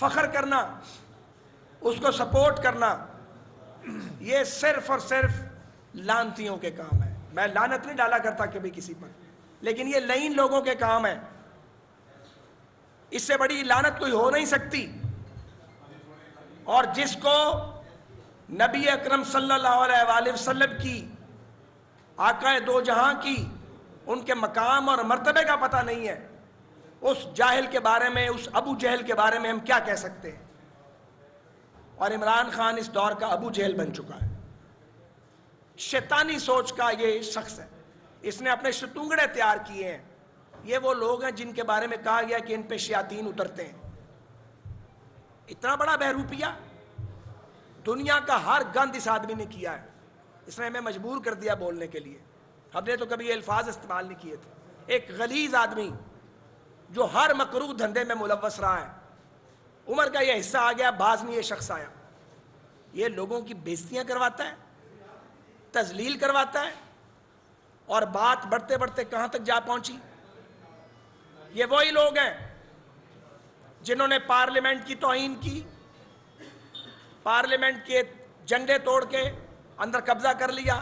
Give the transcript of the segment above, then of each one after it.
فخر کرنا، اس کو سپورٹ کرنا، یہ صرف اور صرف لعنتیوں کے کام ہے۔ میں لعنت نہیں ڈالا کرتا کبھی کسی پر، لیکن یہ لعین لوگوں کے کام ہے۔ اس سے بڑی لعنت کوئی ہو نہیں سکتی۔ اور جس کو نبی اکرم صلی اللہ علیہ وآلہ وسلم کی، آقا دو جہاں کی، ان کے مقام اور مرتبے کا پتہ نہیں ہے، اس جاہل کے بارے میں، اس ابو جہل کے بارے میں ہم کیا کہہ سکتے ہیں؟ اور عمران خان اس دور کا ابو جہل بن چکا ہے۔ شیطانی سوچ کا یہ شخص ہے، اس نے اپنے شتونگڑے تیار کیے ہیں۔ یہ وہ لوگ ہیں جن کے بارے میں کہا گیا کہ ان پہ شیاطین اترتے ہیں۔ اتنا بڑا بہروپیہ دنیا کا ہر گند اس آدمی نے کیا ہے۔ اس نے ہمیں مجبور کر دیا بولنے کے لیے، ہم نے تو کبھی یہ الفاظ استعمال نہیں کیے تھے۔ ایک غلیظ آدمی جو ہر مکروہ دھندے میں ملوث رہا ہے، عمر کا یہ حصہ آ گیا، بعض میں یہ شخص آیا، یہ لوگوں کی بےزتیاں کرواتا ہے، تذلیل کرواتا ہے، اور بات بڑھتے بڑھتے کہاں تک جا پہنچی؟ یہ وہی لوگ ہیں جنہوں نے پارلیمنٹ کی توہین کی، پارلیمنٹ کے جنڈے توڑ کے اندر قبضہ کر لیا،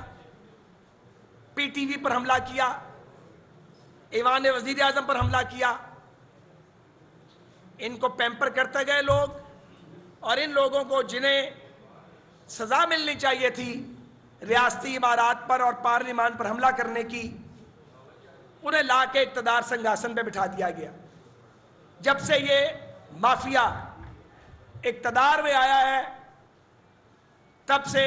پی ٹی وی پر حملہ کیا، ایوان وزیر اعظم پر حملہ کیا۔ ان کو پیمپر کرتے گئے لوگ، اور ان لوگوں کو جنہیں سزا ملنی چاہیے تھی ریاستی عمارات پر اور پارلیمان پر حملہ کرنے کی، انہیں لا کے اقتدار سنگھاسن پہ بٹھا دیا گیا۔ جب سے یہ مافیا اقتدار میں آیا ہے، تب سے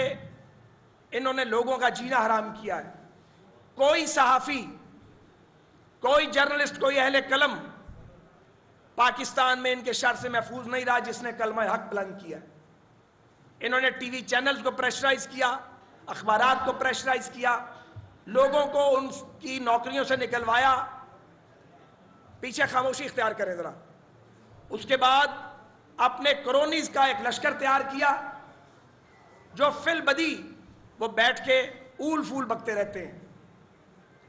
انہوں نے لوگوں کا جینا حرام کیا ہے۔ کوئی صحافی، کوئی جرنلسٹ، کوئی اہل قلم پاکستان میں ان کے شر سے محفوظ نہیں رہا جس نے کلمہ حق بلند کیا۔ انہوں نے ٹی وی چینلز کو پریشرائز کیا، اخبارات کو پریشرائز کیا، لوگوں کو ان کی نوکریوں سے نکلوایا۔ پیچھے خاموشی اختیار کریں ذرا۔ اس کے بعد اپنے کرونیز کا ایک لشکر تیار کیا جو فی البدی وہ بیٹھ کے اول فول بکتے رہتے ہیں۔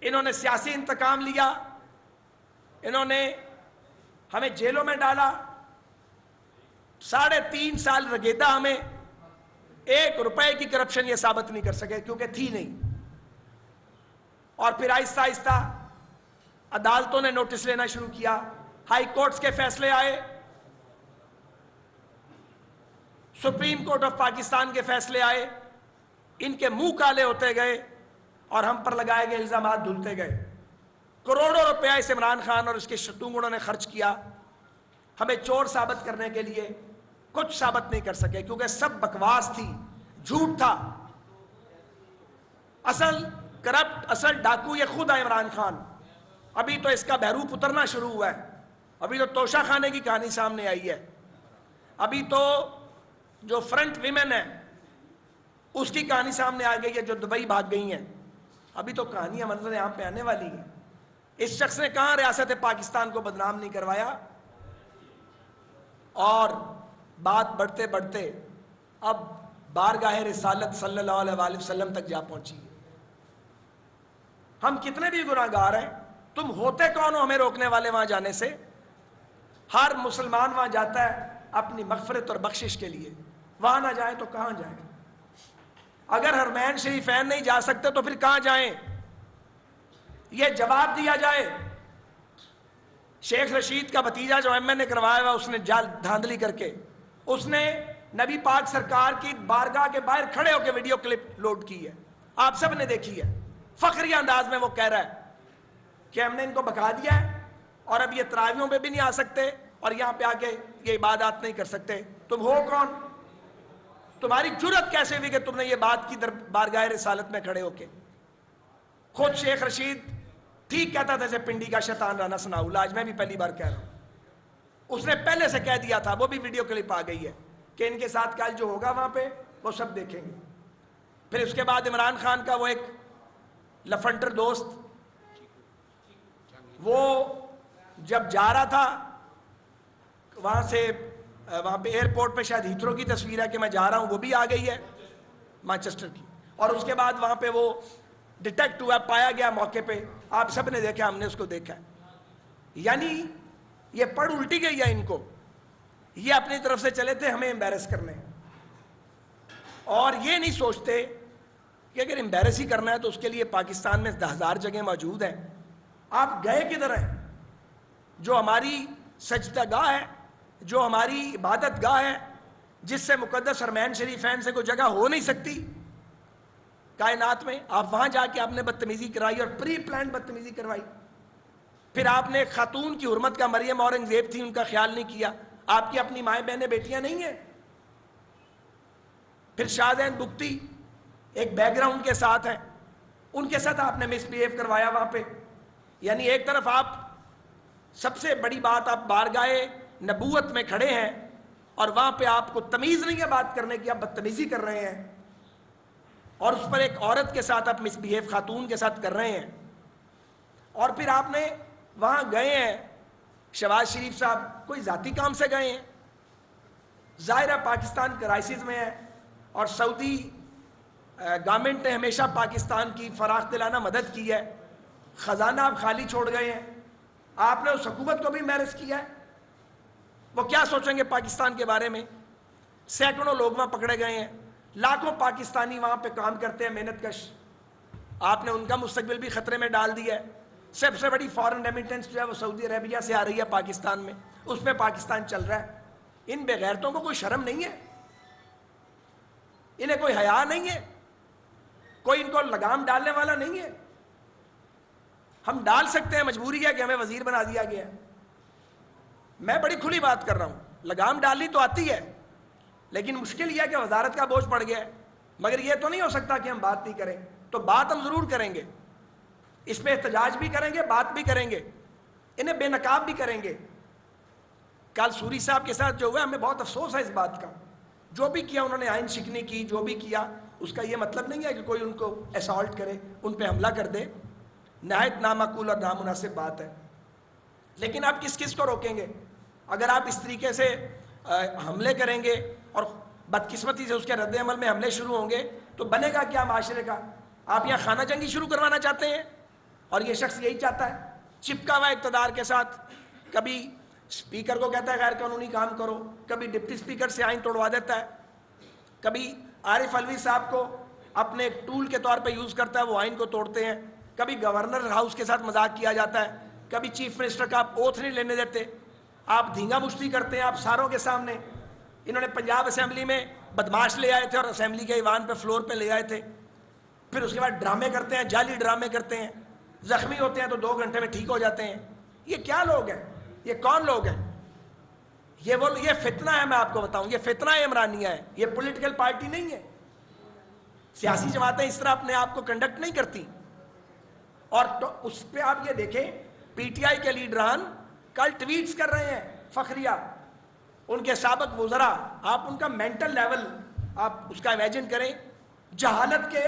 انہوں نے سیاسی انتقام لیا، انہوں نے ہمیں جیلوں میں ڈالا، 3.5 سال رگیدہ ہمیں 1 روپے کی کرپشن یہ ثابت نہیں کر سکے کیونکہ تھی نہیں۔ اور پھر آہستہ آہستہ عدالتوں نے نوٹس لینا شروع کیا، ہائی کورٹس کے فیصلے آئے، سپریم کورٹ آف پاکستان کے فیصلے آئے، ان کے منہ کالے ہوتے گئے اور ہم پر لگائے گئے الزامات دھلتے گئے۔ کروڑوں روپیہ اس عمران خان اور اس کے شتونگڑوں نے خرچ کیا، ہمیں چور ثابت کرنے کے لیے کچھ ثابت نہیں کر سکے کیونکہ سب بکواس تھی، جھوٹ تھا۔ اصل کرپٹ، اصل ڈاکو یہ خود ہے عمران خان۔ ابھی تو اس کا بہروپ اترنا شروع ہوا ہے، ابھی تو توشہ خانے کی کہانی سامنے آئی ہے، ابھی تو جو فرنٹ ویمن ہے اس کی کہانی سامنے آ گئی ہے جو دبئی بھاگ گئی ہیں۔ ابھی تو کہانیاں منظر عام پہ آنے والی ہیں۔ اس شخص نے کہاں ریاست پاکستان کو بدنام نہیں کروایا، اور بات بڑھتے بڑھتے اب بارگاہ رسالت صلی اللہ علیہ وآلہ وسلم تک جا پہنچی ہے۔ ہم کتنے بھی گناہگار ہیں، تم ہوتے کون ہو ہمیں روکنے والے وہاں جانے سے؟ ہر مسلمان وہاں جاتا ہے اپنی مغفرت اور بخشش کے لیے، وہاں نہ جائیں تو کہاں جائیں؟ اگر حرمین شریفین نہیں جا سکتے تو پھر کہاں جائیں؟ یہ جواب دیا جائے۔ شیخ رشید کا بھتیجا جو ایم این نے کروایا ہوا، اس نے جال دھاندلی کر کے اس نے نبی پاک سرکار کی بارگاہ کے باہر کھڑے ہو کے ویڈیو کلپ لوڈ کی ہے، آپ سب نے دیکھی ہے۔ فخری انداز میں وہ کہہ رہا ہے کہ ہم نے ان کو بکا دیا ہے اور اب یہ تراویحوں پہ بھی نہیں آ سکتے اور یہاں پہ آ کے یہ عبادات نہیں کر سکتے۔ تم ہو کون؟ تمہاری جرت کیسے ہوئی کہ تم نے یہ بات کی بارگاہ رسالت میں کھڑے ہو کے؟ خود شیخ رشید ٹھیک کہتا تھا جیسے پنڈی کا شیطان رانا ثناءاللہ، آج میں بھی پہلی بار کہہ رہا ہوں۔ اس نے پہلے سے کہہ دیا تھا، وہ بھی ویڈیو کلپ آ گئی ہے کہ ان کے ساتھ کل جو ہوگا وہاں پہ وہ سب دیکھیں گے۔ پھر اس کے بعد عمران خان کا وہ ایک لفنٹر دوست، وہ جب جا رہا تھا وہاں سے، وہاں پہ ایئرپورٹ پہ شاید ہیتھرو کی تصویر ہے کہ میں جا رہا ہوں، وہ بھی آ گئی ہے مانچسٹر کی، اور اس کے بعد وہاں پہ وہ ڈیٹیکٹ ہوا، پایا گیا موقع پہ، آپ سب نے دیکھا، ہم نے اس کو دیکھا ہے۔ یعنی یہ پڑھ الٹی گئی ہے ان کو، یہ اپنی طرف سے چلے تھے ہمیں امبیرس کرنے، اور یہ نہیں سوچتے کہ اگر امبیرس ہی کرنا ہے تو اس کے لیے پاکستان میں 10,000 جگہیں موجود ہیں. آپ گئے کدھر ہیں؟ جو ہماری سجدہ گاہ ہے، جو ہماری عبادت گاہ ہے، جس سے مقدس حرمین شریفین سے کوئی جگہ ہو نہیں سکتی کائنات میں، آپ وہاں جا کے آپ نے بدتمیزی کرائی، اور پری پلانڈ بدتمیزی کروائی. پھر آپ نے خاتون کی حرمت کا، مریم اورنگزیب تھی، ان کا خیال نہیں کیا. آپ کی اپنی مائیں بہنیں بیٹیاں نہیں ہیں؟ پھر شاہزین بگٹی ایک بیک گراؤنڈ کے ساتھ ہیں، ان کے ساتھ آپ نے مس بیہیو کروایا وہاں پہ. یعنی ایک طرف آپ سب سے بڑی بات، آپ بارگاہ نبوت میں کھڑے ہیں اور وہاں پہ آپ کو تمیز نہیں ہے بات کرنے کی، آپ بدتمیزی کر رہے ہیں، اور اس پر ایک عورت کے ساتھ آپ مس بیہیو خاتون کے ساتھ کر رہے ہیں. اور پھر آپ نے وہاں گئے ہیں، شہباز شریف صاحب کوئی ذاتی کام سے گئے ہیں، ظاہر ہے پاکستان کرائسس میں ہے، اور سعودی گورنمنٹ نے ہمیشہ پاکستان کی فراخ دلانہ مدد کی ہے. خزانہ آپ خالی چھوڑ گئے ہیں، آپ نے اس حکومت کو بھی میرس کیا ہے. وہ کیا سوچیں گے پاکستان کے بارے میں؟ سینکڑوں لوگ وہاں پکڑے گئے ہیں، لاکھوں پاکستانی وہاں پہ کام کرتے ہیں، محنت کش. آپ نے ان کا مستقبل بھی خطرے میں ڈال دیا ہے. سب سے بڑی فارن ریمیٹنس جو ہے وہ سعودی عربیہ سے آ رہی ہے پاکستان میں، اس پہ پاکستان چل رہا ہے. ان بغیرتوں کو کوئی شرم نہیں ہے؟ انہیں کوئی حیا نہیں ہے؟ کوئی ان کو لگام ڈالنے والا نہیں ہے؟ ہم ڈال سکتے ہیں، مجبوری ہے کہ ہمیں وزیر بنا دیا گیا ہے. میں بڑی کھلی بات کر رہا ہوں، لگام ڈالنی تو آتی ہے، لیکن مشکل یہ ہے کہ وزارت کا بوجھ پڑ گیا ہے. مگر یہ تو نہیں ہو سکتا کہ ہم بات نہیں کریں. تو بات ہم ضرور کریں گے، اس پہ احتجاج بھی کریں گے، بات بھی کریں گے، انہیں بے نقاب بھی کریں گے. کل سوری صاحب کے ساتھ جو ہوا، ہمیں بہت افسوس ہے اس بات کا. جو بھی کیا انہوں نے، آئین شکنی کی، جو بھی کیا، اس کا یہ مطلب نہیں ہے کہ کوئی ان کو اسالٹ کرے، ان پہ حملہ کر دے. نہایت نامعقول اور نامناسب بات ہے. لیکن آپ کس کس کو روکیں گے؟ اگر آپ اس طریقے سے حملے کریں گے اور بدقسمتی سے اس کے رد عمل میں حملے شروع ہوں گے تو بنے گا کیا معاشرے کا؟ آپ یہاں خانہ جنگی شروع کروانا چاہتے ہیں، اور یہ شخص یہی چاہتا ہے، چپکا ہوا اقتدار کے ساتھ. کبھی اسپیکر کو کہتا ہے غیر قانونی کام کرو، کبھی ڈپٹی اسپیکر سے آئین توڑوا دیتا ہے، کبھی عارف علوی صاحب کو اپنے ایک ٹول کے طور پہ یوز کرتا ہے، وہ آئین کو توڑتے ہیں. کبھی گورنر ہاؤس کے ساتھ مذاق کیا جاتا ہے، کبھی چیف منسٹر کا آپ اوتھ نہیں لینے دیتے، آپ دھینگا مشتی کرتے ہیں آپ ساروں کے سامنے. انہوں نے پنجاب اسمبلی میں بدماش لے آئے تھے اور اسمبلی کے ایوان پہ فلور پہ لے آئے تھے. پھر اس کے بعد ڈرامے کرتے ہیں، جعلی ڈرامے کرتے ہیں، زخمی ہوتے ہیں تو 2 گھنٹے میں ٹھیک ہو جاتے ہیں. یہ کیا لوگ ہیں؟ یہ کون لوگ ہیں؟ یہ فتنہ ہے. میں آپ کو بتاؤں، یہ فتنہ عمرانیہ ہے، یہ پولیٹیکل پارٹی نہیں ہے. سیاسی جماعتیں اس طرح اپنے آپ کو کنڈکٹ نہیں کرتی. اور تو اس پہ آپ یہ دیکھیں، پی ٹی آئی کے لیڈران کل ٹویٹس کر رہے ہیں، فخریہ، ان کے سابق وزراء. آپ ان کا مینٹل لیول آپ اس کا امیجن کریں. جہالت کے،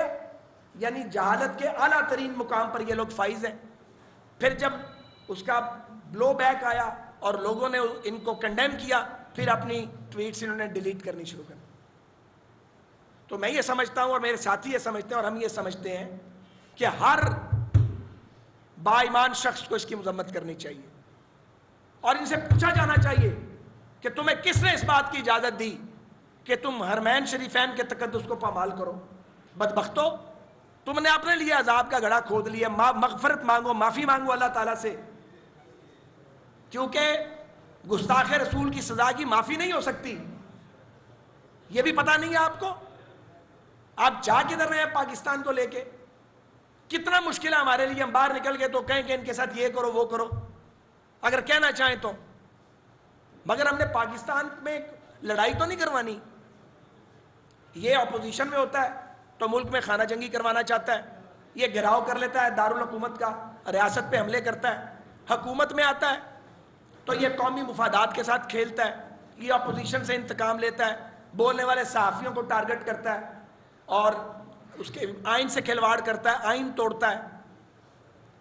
یعنی جہالت کے اعلیٰ ترین مقام پر یہ لوگ فائز ہیں. پھر جب اس کا بلو بیک آیا اور لوگوں نے ان کو کنڈیم کیا، پھر اپنی ٹویٹس انہوں نے ڈیلیٹ کرنی شروع کر. تو میں یہ سمجھتا ہوں، اور میرے ساتھی یہ سمجھتے ہیں، اور ہم یہ سمجھتے ہیں کہ ہر با ایمان شخص کو اس کی مذمت کرنی چاہیے، اور ان سے پوچھا جانا چاہیے کہ تمہیں کس نے اس بات کی اجازت دی کہ تم حرمین شریفین کے تقدس کو پامال کرو؟ بدبختو، تم نے اپنے لیے عذاب کا گڑھا کھود لیا. مغفرت مانگو، معافی مانگو اللہ تعالیٰ سے، کیونکہ گستاخ رسول کی سزا کی معافی نہیں ہو سکتی. یہ بھی پتہ نہیں ہے آپ کو؟ آپ جا کدھر رہے ہیں پاکستان کو لے کے؟ کتنا مشکل ہے ہمارے لیے. ہم باہر نکل گئے تو کہیں کہ ان کے ساتھ یہ کرو وہ کرو، اگر کہنا چاہیں تو. مگر ہم نے پاکستان میں لڑائی تو نہیں کروانی. یہ اپوزیشن میں ہوتا ہے تو ملک میں خانہ جنگی کروانا چاہتا ہے، یہ گھراؤ کر لیتا ہے دارالحکومت کا، ریاست پہ حملے کرتا ہے. حکومت میں آتا ہے تو یہ قومی مفادات کے ساتھ کھیلتا ہے، یہ اپوزیشن سے انتقام لیتا ہے، بولنے والے صحافیوں کو ٹارگٹ کرتا ہے، اور اس کے آئین سے کھلواڑ کرتا ہے، آئین توڑتا ہے،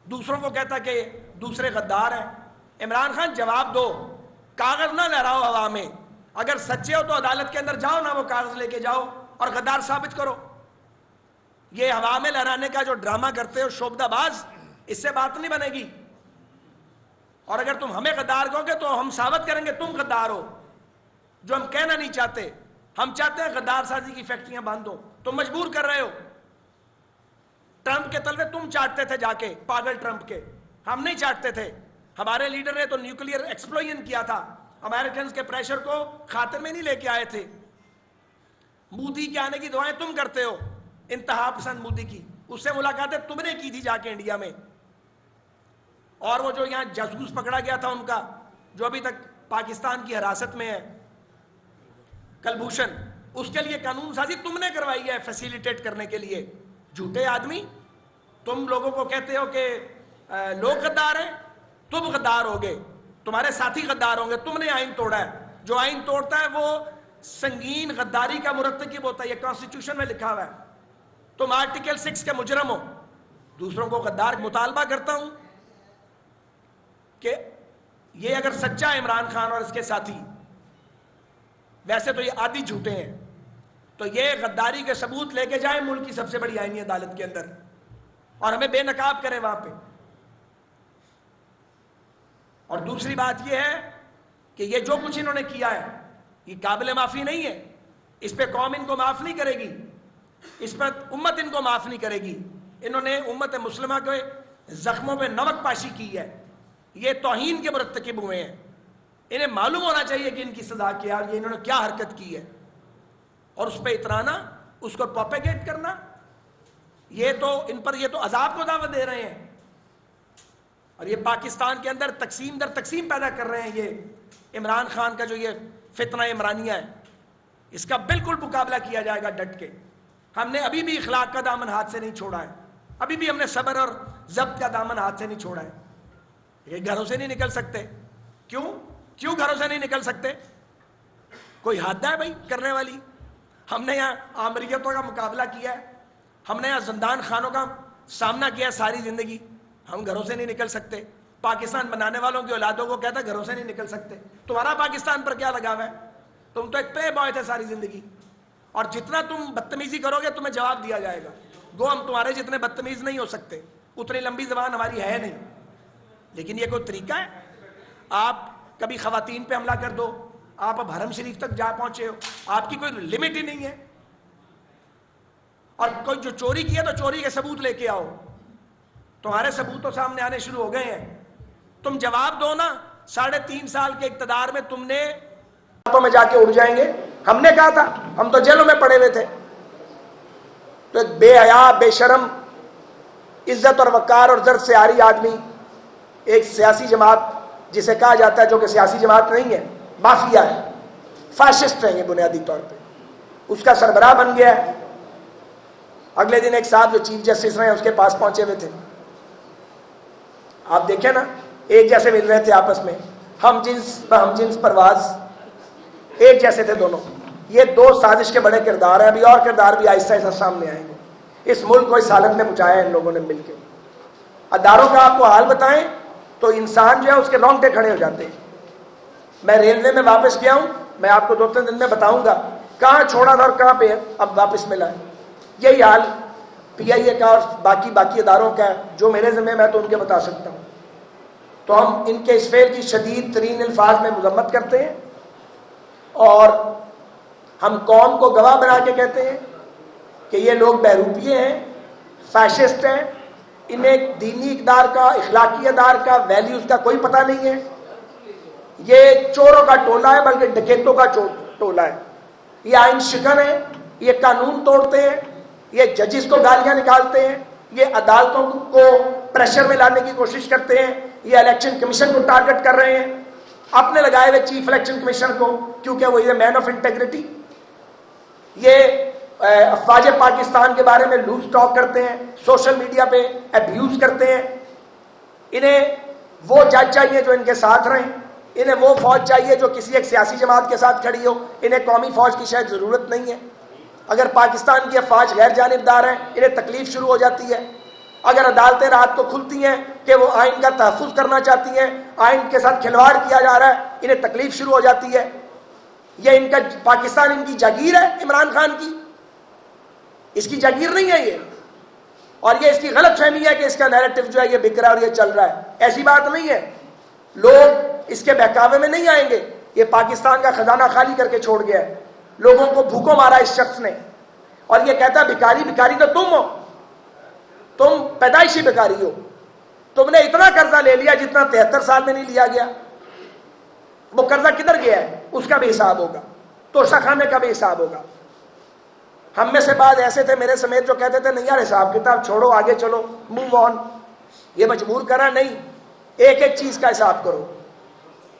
دوسروں کو کہتا ہے کہ دوسرے غدار ہیں. عمران خان جواب دو، کاغذ نہ لہراؤ ہوا میں. اگر سچے ہو تو عدالت کے اندر جاؤ نا، وہ کاغذ لے کے جاؤ اور غدار ثابت کرو. یہ ہوا میں لہرانے کا جو ڈرامہ کرتے ہو شعبدہ باز، اس سے بات نہیں بنے گی. اور اگر تم ہمیں غدار کہو گے تو ہم ثابت کریں گے تم غدار ہو. جو ہم کہنا نہیں چاہتے. ہم چاہتے ہیں غدار سازی کی فیکٹریاں بند ہو. تم مجبور کر رہے ہو. ٹرمپ کے تلوے تم چاٹتے تھے جا کے, پاگل ٹرمپ کے. ہم نہیں چاٹتے تھے. ہمارے لیڈر نے تو نیوکلیئر ایکسپلوژن کیا تھا. امریکنز کے پریشر کو خاطر میں نہیں لے کے آئے تھے. مودی کے آنے کی دعائیں تم کرتے ہو, انتہا پسند مودی کی. اس سے ملاقاتیں تم نے کی تھی جا کے انڈیا میں. اور وہ جو یہاں جاسوس پکڑا گیا تھا ان کا, جو ابھی تک پاکستان کی حراست میں ہے, کلبھوشن, اس کے لیے قانون سازی تم نے کروائی ہے فیسیلیٹیٹ کرنے کے لیے. جھوٹے آدمی. تم لوگوں کو کہتے ہو کہ لوگ غدار ہیں, تم غدار ہوگے, تمہارے ساتھی غدار ہوں گے. تم نے آئین توڑا ہے. جو آئین توڑتا ہے وہ سنگین غداری کا مرتکب ہوتا ہے. یہ کانسٹیٹیوشن میں لکھا ہوا ہے. تم آرٹیکل 6 کے مجرم ہو. دوسروں کو غدار. مطالبہ کرتا ہوں کہ یہ اگر سچا ہے عمران خان اور اس کے ساتھی, ویسے تو یہ آدھی جھوٹے ہیں, تو یہ غداری کے ثبوت لے کے جائیں ملک کی سب سے بڑی آئینی عدالت کے اندر, اور ہمیں بے نقاب کریں وہاں پہ. اور دوسری بات یہ ہے کہ یہ جو کچھ انہوں نے کیا ہے یہ قابل معافی نہیں ہے. اس پہ قوم ان کو معاف نہیں کرے گی, اس پر امت ان کو معاف نہیں کرے گی. انہوں نے امت مسلمہ کے زخموں پہ نمک پاشی کی ہے. یہ توہین کے مرتکب ہوئے ہیں. انہیں معلوم ہونا چاہیے کہ ان کی سزا کیا, یہ انہوں نے کیا حرکت کی ہے. اور اس پہ اترانا, اس کو پروپیگیٹ کرنا, یہ تو ان پر یہ تو عذاب کو دعوت دے رہے ہیں. اور یہ پاکستان کے اندر تقسیم در تقسیم پیدا کر رہے ہیں. یہ عمران خان کا جو یہ فتنہ عمرانیہ ہے, اس کا بالکل مقابلہ کیا جائے گا ڈٹ کے. ہم نے ابھی بھی اخلاق کا دامن ہاتھ سے نہیں چھوڑا ہے. ابھی بھی ہم نے صبر اور ضبط کا دامن ہاتھ سے نہیں چھوڑا ہے. یہ گھروں سے نہیں نکل سکتے. کیوں گھروں سے نہیں نکل سکتے؟ کوئی حد ہے بھائی کرنے والی؟ ہم نے یہاں آمریتوں کا مقابلہ کیا ہے, ہم نے یہاں زندان خانوں کا سامنا کیا ساری زندگی. ہم گھروں سے نہیں نکل سکتے. پاکستان بنانے والوں کی اولادوں کو کہتا ہے گھروں سے نہیں نکل سکتے. تمہارا پاکستان پر کیا لگاو ہے؟ تم تو ایک پلے بوائے تھے ساری زندگی, اور جتنا تم بدتمیزی کرو گے تمہیں جواب دیا جائے گا. گو ہم تمہارے جتنے بدتمیز نہیں ہو سکتے, اتنی لمبی زبان ہماری ہے نہیں. لیکن یہ کوئی طریقہ ہے؟ آپ کبھی خواتین پہ حملہ کر دو, آپ اب حرم شریف تک جا پہنچے ہو, آپ کی کوئی لمٹ ہی نہیں ہے. اور کوئی جو چوری کی ہے تو چوری کے ثبوت لے کے آؤ. تمہارے ثبوت تو سامنے آنے شروع ہو گئے ہیں. تم جواب دو نا. 3.5 سال کے اقتدار میں تم نے میں جا کے اڑ جائیں گے. ہم نے کہا تھا, ہم تو جیلوں میں پڑے ہوئے تھے. تو ایک بے حیا, بے شرم, عزت اور وقار اور ضرب سے عاری آدمی, ایک سیاسی جماعت جسے کہا جاتا ہے, جو کہ سیاسی جماعت نہیں ہے, مافیا ہے, فاشسٹ ہیں یہ بنیادی طور پہ, اس کا سربراہ بن گیا ہے. اگلے دن ایک صاحب جو چیف جسٹس رہے ہیں اس کے پاس پہنچے ہوئے تھے. آپ دیکھیں نا, ایک جیسے مل رہے تھے آپس میں, ہم جنس پرواز, ایک جیسے تھے دونوں. یہ دو سازش کے بڑے کردار ہیں. ابھی اور کردار بھی آہستہ آہستہ سامنے آئیں گے. اس ملک کو اس حالت میں پہنچایا ان لوگوں نے مل کے. اداروں کا آپ کو حال بتائیں تو انسان جو ہے اس کے رونگٹے کھڑے ہو جاتے ہیں. میں ریلوے میں واپس گیا ہوں, میں آپ کو 2-3 دن میں بتاؤں گا کہاں چھوڑا تھا اور کہاں پہ اب واپس ملا ہے. یہی حال پی آئی اے کا اور باقی اداروں کا ہے. جو میرے ذمہ میں تو ان کے بتا سکتا ہوں. تو ہم ان کے اس فعل کی شدید ترین الفاظ میں مذمت کرتے ہیں, اور ہم قوم کو گواہ بنا کے کہتے ہیں کہ یہ لوگ بہروپیے ہیں, فیشسٹ ہیں. انہیں دینی اقدار کا, اخلاقی اقدار کا, ویلیوز کا کوئی پتہ نہیں ہے. یہ چوروں کا ٹولہ ہے, بلکہ ڈکیتوں کا ٹولہ ہے. یہ آئین شکن ہے, یہ قانون توڑتے ہیں, یہ ججز کو گالیاں نکالتے ہیں, یہ عدالتوں کو پریشر میں لانے کی کوشش کرتے ہیں, یہ الیکشن کمیشن کو ٹارگٹ کر رہے ہیں, اپنے لگائے ہوئے چیف الیکشن کمیشن کو, کیونکہ وہ یہ مین آف انٹیگریٹی. یہ افواج پاکستان کے بارے میں لوز ٹاک کرتے ہیں, سوشل میڈیا پہ ابیوز کرتے ہیں. انہیں وہ جج چاہیے جو ان کے ساتھ رہیں, انہیں وہ فوج چاہیے جو کسی ایک سیاسی جماعت کے ساتھ کھڑی ہو. انہیں قومی فوج کی شاید ضرورت نہیں ہے. اگر پاکستان کی افواج غیر جانبدار ہیں انہیں تکلیف شروع ہو جاتی ہے. اگر عدالتیں رات کو کھلتی ہیں کہ وہ آئین کا تحفظ کرنا چاہتی ہیں, آئین کے ساتھ کھلواڑ کیا جا رہا ہے, انہیں تکلیف شروع ہو جاتی ہے. یہ ان کا پاکستان ان کی جاگیر ہے, عمران خان کی, اس کی جاگیر نہیں ہے یہ. اور یہ اس کی غلط فہمی ہے کہ اس کا نیریٹو جو ہے یہ بک رہا ہے اور یہ چل رہا ہے. ایسی بات نہیں ہے. لوگ اس کے بہکاوے میں نہیں آئیں گے. یہ پاکستان کا خزانہ خالی کر کے چھوڑ گیا ہے، لوگوں کو بھوکوں مارا اس شخص نے، اور یہ کہتا ہے بھکاری، بھکاری تو تم ہو، تم پیدائشی بھکاری ہو، تم نے اتنا قرضہ لے لیا جتنا 73 سال میں نہیں لیا گیا۔ وہ قرضہ کدھر گیا ہے اس کا بھی حساب ہوگا، توشہ خانے کا بھی حساب ہوگا۔ ہم میں سے بعض ایسے تھے میرے سمیت جو کہتے تھے نہیں یار حساب کتاب چھوڑو، آگے چلو، موو آن، یہ مجبور کرا نہیں، ایک ایک چیز کا حساب کرو،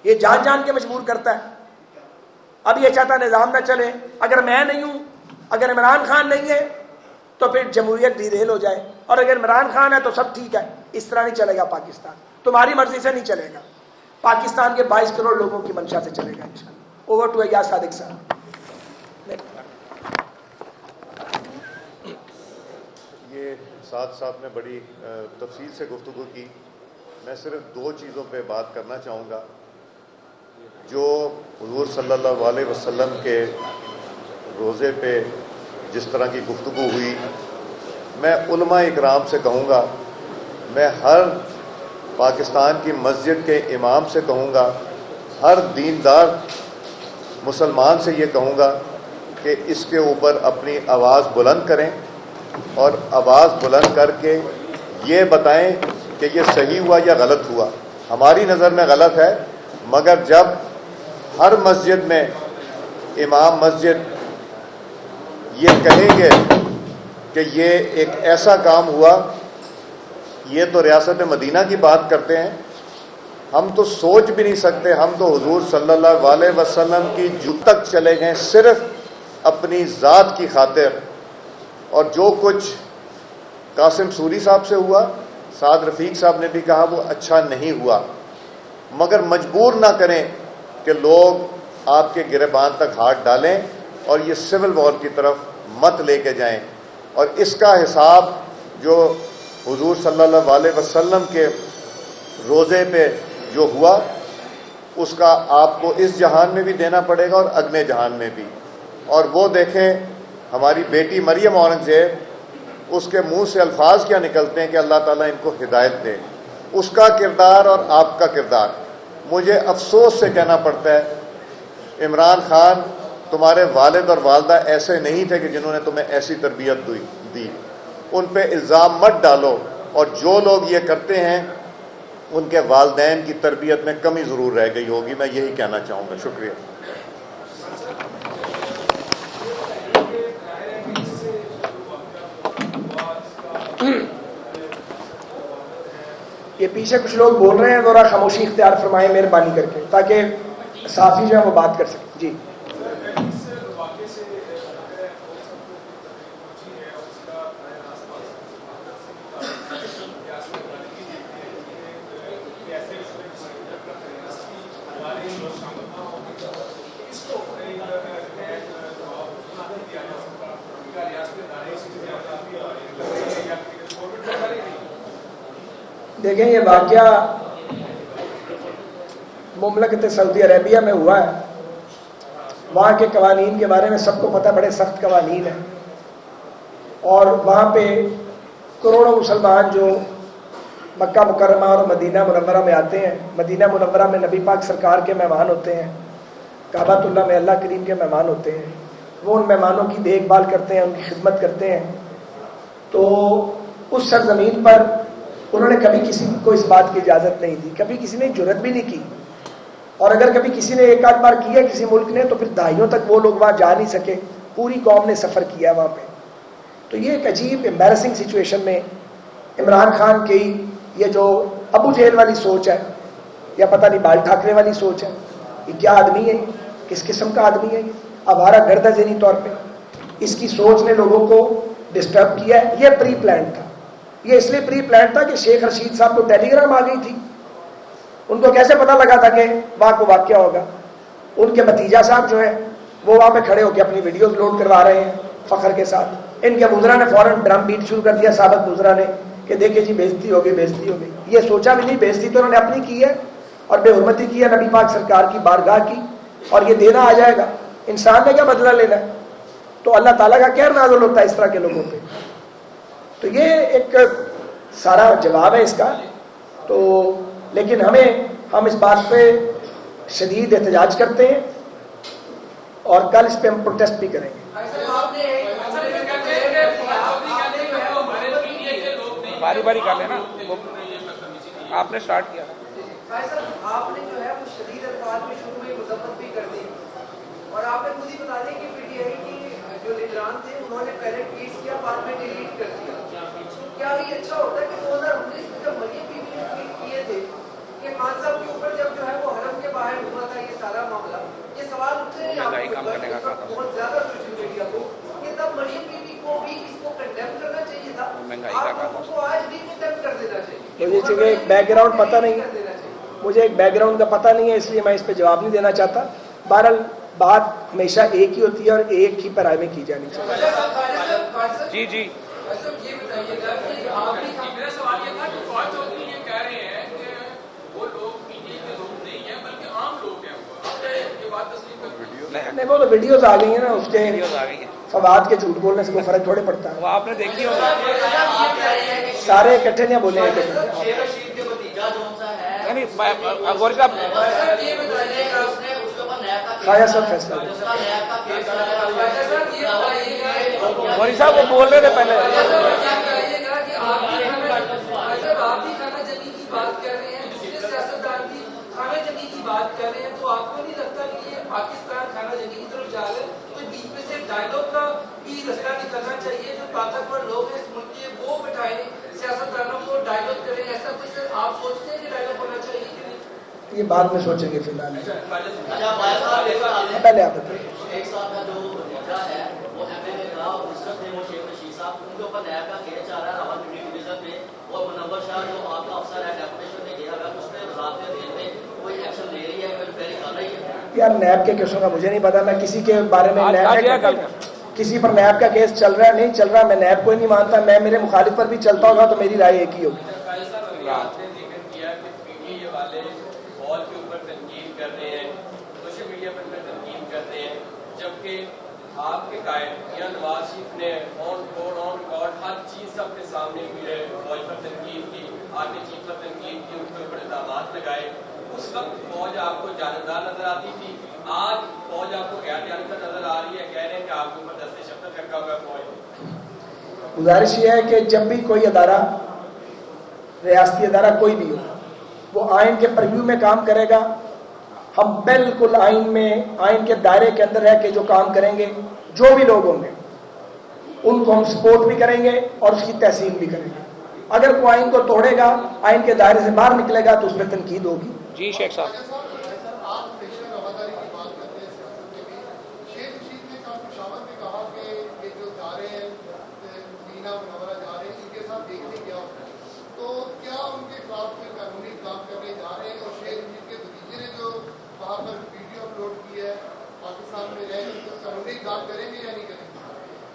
یہ جان جان کے مجبور کرتا ہے۔ اب یہ چاہتا نظام نہ چلے، اگر میں نہیں ہوں، اگر عمران خان نہیں ہے تو پھر جمہوریت ڈیریل ہو جائے، اور اگر عمران خان ہے تو سب ٹھیک ہے۔ اس طرح نہیں چلے گا پاکستان، تمہاری مرضی سے نہیں چلے گا، پاکستان کے 22 کروڑ لوگوں کی منشا سے چلے گا انشاءاللہ۔ اوور ٹو ایاز صادق صاحب۔ یہ ساتھ ساتھ میں بڑی تفصیل سے گفتگو کی، میں صرف 2 چیزوں پہ بات کرنا چاہوں گا جو حضور صلی اللہ علیہ وسلم کے روزے پہ جس طرح کی گفتگو ہوئی۔ میں علماء اکرام سے کہوں گا، میں ہر پاکستان کی مسجد کے امام سے کہوں گا، ہر دیندار مسلمان سے یہ کہوں گا کہ اس کے اوپر اپنی آواز بلند کریں، اور آواز بلند کر کے یہ بتائیں کہ یہ صحیح ہوا یا غلط ہوا۔ ہماری نظر میں غلط ہے، مگر جب ہر مسجد میں امام مسجد یہ کہیں گے کہ یہ ایک ایسا کام ہوا، یہ تو ریاست مدینہ کی بات کرتے ہیں، ہم تو سوچ بھی نہیں سکتے، ہم تو حضور صلی اللہ علیہ وسلم کی جد تک چلے گئے صرف اپنی ذات کی خاطر۔ اور جو کچھ قاسم سوری صاحب سے ہوا، سعد رفیق صاحب نے بھی کہا وہ اچھا نہیں ہوا، مگر مجبور نہ کریں کہ لوگ آپ کے گریبان تک ہاتھ ڈالیں اور یہ سول وار کی طرف مت لے کے جائیں۔ اور اس کا حساب جو حضور صلی اللہ علیہ وسلم کے روزے پہ جو ہوا اس کا آپ کو اس جہان میں بھی دینا پڑے گا اور اگلے جہان میں بھی۔ اور وہ دیکھیں ہماری بیٹی مریم اورنگزیب، اس کے منہ سے الفاظ کیا نکلتے ہیں کہ اللہ تعالیٰ ان کو ہدایت دے، اس کا کردار اور آپ کا کردار۔ مجھے افسوس سے کہنا پڑتا ہے عمران خان، تمہارے والد اور والدہ ایسے نہیں تھے کہ جنہوں نے تمہیں ایسی تربیت دی، ان پہ الزام مت ڈالو، اور جو لوگ یہ کرتے ہیں ان کے والدین کی تربیت میں کمی ضرور رہ گئی ہوگی، میں یہی کہنا چاہوں گا۔ شکریہ۔ یہ پیچھے کچھ لوگ بول رہے ہیں، ذرا خاموشی اختیار فرمائیں مہربانی کر کے، تاکہ صحافی جو ہے وہ بات کر سکیں۔ جی دیکھیں، یہ واقعہ مملکت سعودی عربیہ میں ہوا ہے، وہاں کے قوانین کے بارے میں سب کو پتہ، بڑے سخت قوانین ہیں، اور وہاں پہ کروڑوں مسلمان جو مکہ مکرمہ اور مدینہ منورہ میں آتے ہیں، مدینہ منورہ میں نبی پاک سرکار کے مہمان ہوتے ہیں، کعبۃ اللہ میں اللہ کریم کے مہمان ہوتے ہیں، وہ ان مہمانوں کی دیکھ بھال کرتے ہیں، ان کی خدمت کرتے ہیں۔ تو اس سرزمین پر انہوں نے کبھی کسی کو اس بات کی اجازت نہیں دی، کبھی کسی نے جرت بھی نہیں کی، اور اگر کبھی کسی نے ایک آدھ بار کیا کسی ملک نے، تو پھر دہائیوں تک وہ لوگ وہاں جا نہیں سکے، پوری قوم نے سفر کیا وہاں پہ۔ تو یہ ایک عجیب امبیرسنگ سچویشن میں عمران خان کی یہ جو ابو جہل والی سوچ ہے، یا پتہ نہیں بال ٹھاکرے والی سوچ ہے، یہ کیا آدمی ہے، کس قسم کا آدمی ہے، یہ آوارہ گرد ہے ذہنی طور پہ، اس کی سوچ نے لوگوں کو ڈسٹرب کیا ہے۔ یہ پری پلان تھا، یہ اس لیے پری پلان تھا کہ شیخ رشید صاحب کو ٹیلی گرام آ گئی تھی، ان کو کیسے پتہ لگا تھا کہ وہاں کو واقعہ ہوگا۔ ان کے بھتیجا صاحب جو ہیں وہ وہاں پہ کھڑے ہو کے اپنی ویڈیوز لوڈ کروا رہے ہیں فخر کے ساتھ، ان کے وزراء نے فوراً ڈرم بیٹ شروع کر دیا، سابق وزراء نے، کہ دیکھیں جی بےزتی ہو گئی، بےزتی ہو گئی۔ یہ سوچا بھی نہیں، بےزتی تو انہوں نے اپنی کی ہے اور بے حرمتی کی ہے نبی پاک سرکار کی بارگاہ کی، اور یہ دینا آ جائے گا، انسان نے کیا بدلہ لینا ہے؟ تو اللہ تعالیٰ کا کیا نازل ہوتا ہے اس طرح کے لوگوں پہ۔ تو یہ ایک سارا جواب ہے اس کا۔ تو لیکن ہم اس بات پہ شدید احتجاج کرتے ہیں اور کل اس پہ ہم پروٹیسٹ بھی کریں گے. باری باری کر لینا, آپ نے سٹارٹ کیا. آپ نے جو ہے وہ شدید الفاظ میں شروع میں مذمت بھی کر دی اور آپ نے خود ہی بتا دیا کہ پی ٹی آئی کی جو لیڈران تھے انہوں نے پہلے ٹویٹ کیا, بعد میں ڈیلیٹ کر دیا. کیا یہ اچھا ہوتا ہے کہ 2019 میں جب مریم بی بی نے ٹویٹ کیے تھے کہ خان صاحب کے اوپر جب جو ہے وہ حرم کے باہر ہوا تھا یہ سارا معاملہ, یہ سوال اٹھے ہیں آپ کو بہت زیادہ سوشل میڈیا کو کہ تب مریم بی بی کو بھی اس کو کنڈیم کرنا چاہیے تھا, آپ لوگوں کو آج بھی کنڈیم کر دینا چاہیے. مجھے چونکہ ایک بیک گراؤنڈ پتہ نہیں ہے, مجھے ایک بیک گراؤنڈ کا پتہ نہیں ہے, اس لیے میں اس پہ جواب نہیں دینا چاہتا. بہرحال بات ہمیشہ ایک ہی ہوتی ہے اور ایک ہی پیرائی میں کی جانی چاہیے. جی جی یہ بتائیے گا کہ آپ بھی, میرا سوال یہ تھا کہ فوج چودھری یہ کہہ رہے ہیں کہ وہ لوگ پی ٹی آئی کے لوگ نہیں ہیں بلکہ عام لوگ ہیں, آپ یہ بات تسلیم کرتے ہیں؟ نہیں, وہ تو ویڈیوز آ گئی ہیں نا, اس کے ویڈیوز آ گئی ہیں. فواد کے جھوٹ بولنے سے کوئی فرق تھوڑے پڑتا ہے. وہ آپ نے دیکھی ہوگا, سارے اکٹھے نہیں بولے ہیں. شیر رشید کے بھتیجا جو سا ہے, نہیں غور کا یہ بتائیے گا اس نے اس کے اوپر نیب کا خواجہ صاحب فیصلہ کریں. نیب کا کیس ہے, یہ بتائیے گا غوری صاحب وہ بول رہے تھے پہلے. کہیے گا کہ آپ بھی خانہ جنگی کی بات کر رہے ہیں, دوسرے سیاستدان بھی خانہ جنگی کی بات کر رہے ہیں, تو آپ کو نہیں لگتا کہ یہ پاکستان خانہ جنگی کی طرف جا رہا ہے؟ تو بیچ میں سے ڈائلاگ کا بھی رستہ نکلنا چاہیے, جو طاقتور لوگ ہیں اس ملک کے وہ بٹھائیں, سیاستدانوں کو ڈائلاگ کریں. ایسا کچھ سر آپ سوچتے ہیں کہ ڈائلاگ ہونا چاہیے کہ نہیں؟ یہ بعد میں سوچیں گے. فی الحال پہلے آپ بتائیں. ایک صاحب کا جو بھتیجا ہے وہ ایم ایل اے کا اور مسٹر تھے وہ شیخ رشید صاحب, ان کے اوپر نیب کا کیس چل رہا ہے راولپنڈی ڈویژن میں, اور منور شاہ جو آپ کا افسر ہے ڈیپوٹیشن میں گیا ہوا, اس نے ضابطے میں کوئی ایکشن لے رہی ہے, انکوائری کر رہی ہے. یار نیب کے کیسوں کا مجھے نہیں پتا, میں کسی کے بارے میں کسی پر نیب کا کیس چل رہا ہے نہیں چل رہا, میں نیب کو ہی نہیں مانتا. میں میرے مخالف پر بھی چلتا ہوگا تو میری رائے ایک ہی ہوگی. آپ کے قائد یا نواز شریف نے آن ریکارڈ ہر چیز اپنے سامنے فوج پر تنقید کی, آرمی چیف پر تنقید کی, ان کے اوپر الزامات لگائے. اس وقت فوج آپ کو جانبدار نظر آتی تھی, آج فوج آپ کو غیر جانبدار نظر آ رہی ہے, کہہ رہے ہیں کہ آپ کے اوپر دست شفقت رکھا ہوا ہے فوج. گزارش یہ ہے کہ جب بھی کوئی ادارہ, ریاستی ادارہ کوئی بھی ہو, وہ آئین کے پرویو میں کام کرے گا. ہم بالکل آئین کے دائرے کے اندر رہ کے جو کام کریں گے, جو بھی لوگ ہوں گے ان کو ہم سپورٹ بھی کریں گے اور اس کی تحسین بھی کریں گے. اگر کوئی آئین کو توڑے گا, آئین کے دائرے سے باہر نکلے گا تو اس پہ تنقید ہوگی. جی شیخ صاحب.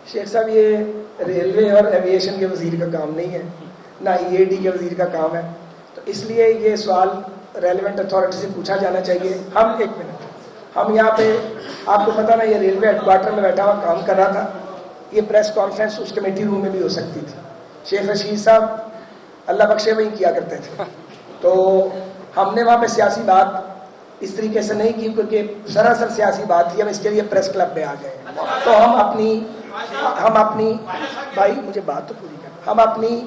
شیخ صاحب یہ ریلوے اور ایویشن کے وزیر کا کام نہیں ہے, نہ ای اے ڈی کے وزیر کا کام ہے, تو اس لیے یہ سوال ریلیونٹ اتھارٹی سے پوچھا جانا چاہیے. ہم ایک منٹ, ہم یہاں پہ آپ کو پتہ نا یہ ریلوے ہیڈ کوارٹر میں بیٹھا ہوا کام کر رہا تھا, یہ پریس کانفرنس اس کمیٹی روم میں بھی ہو سکتی تھی. شیخ رشید صاحب اللہ بخشے وہی کیا کرتے تھے, تو ہم نے وہاں پہ سیاسی بات اس طریقے سے نہیں کی کیونکہ سراسر سیاسی بات تھی. ہم اس کے لیے پریس کلب میں آ گئے, تو ہم اپنی بھائی مجھے بات تو پوری کر, ہم اپنی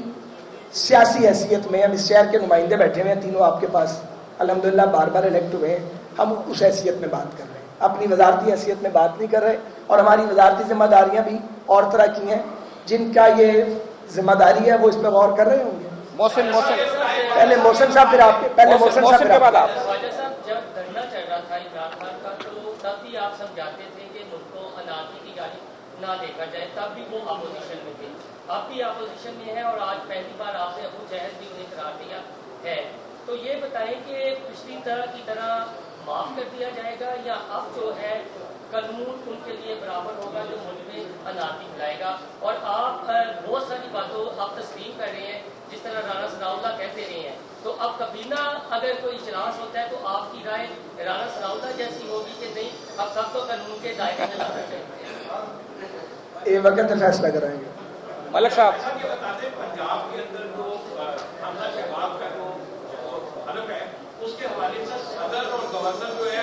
سیاسی حیثیت میں, ہم اس شہر کے نمائندے بیٹھے ہوئے ہیں تینوں آپ کے پاس, الحمدللہ بار بار الیکٹ ہوئے ہیں, ہم اس حیثیت میں بات کر رہے ہیں, اپنی وزارتی حیثیت میں بات نہیں کر رہے. اور ہماری وزارتی ذمہ داریاں بھی اور طرح کی ہیں, جن کا یہ ذمہ داری ہے وہ اس پہ غور کر رہے ہوں گے. محسن پہلے محسن صاحب, پھر آپ کے, پہلے محسن صاحب کے بعد آپ. خواجہ صاحب جب دھرنا چل رہا تھا عمران خان کا, تو تب بھی آپ سمجھاتے تھے کہ ملک کو انارکی کی گاڑی نہ دیکھا جائے, تب بھی وہ اپوزیشن میں تھے, اب بھی اپوزیشن میں ہے, اور آج پہلی بار آپ نے ابو جہل بھی انہیں قرار دیا ہے. تو یہ بتائیں کہ پچھلی طرح کی طرح معاف کر دیا جائے گا, یا اب جو ہے قانون ان کے لیے برابر ہوگا جو ملک میں انارکی پھیلائے گا؟ اور آپ بہت ساری باتوں آپ تسلیم کر رہے ہیں, جس طرح رانا ثناءاللہ کہتے رہے ہیں, تو اب کبینہ اگر کوئی اجلاس ہوتا ہے تو آپ کی رائے رانا ثناءاللہ جیسی ہوگی کہ نہیں اب سب کو قانون کے دائرے میں لانا چاہیے؟ یہ وقت فیصلہ کرائیں گے. ملک صاحب یہ بتا دیں پنجاب کے اندر جو حمزہ شہباز کا جو حلف ہے, اس کے حوالے سے صدر اور گورنر جو ہے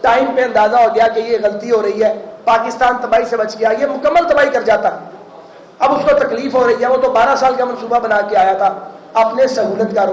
ٹائم پہ اندازہ ہو گیا کہ یہ غلطی ہو رہی ہے, پاکستان تباہی سے بچ گیا, یہ مکمل تباہی کر جاتا. اب اس کو تکلیف ہو رہی ہے, وہ تو 12 سال کا منصوبہ بنا کے آیا تھا اپنے سہولت کاروں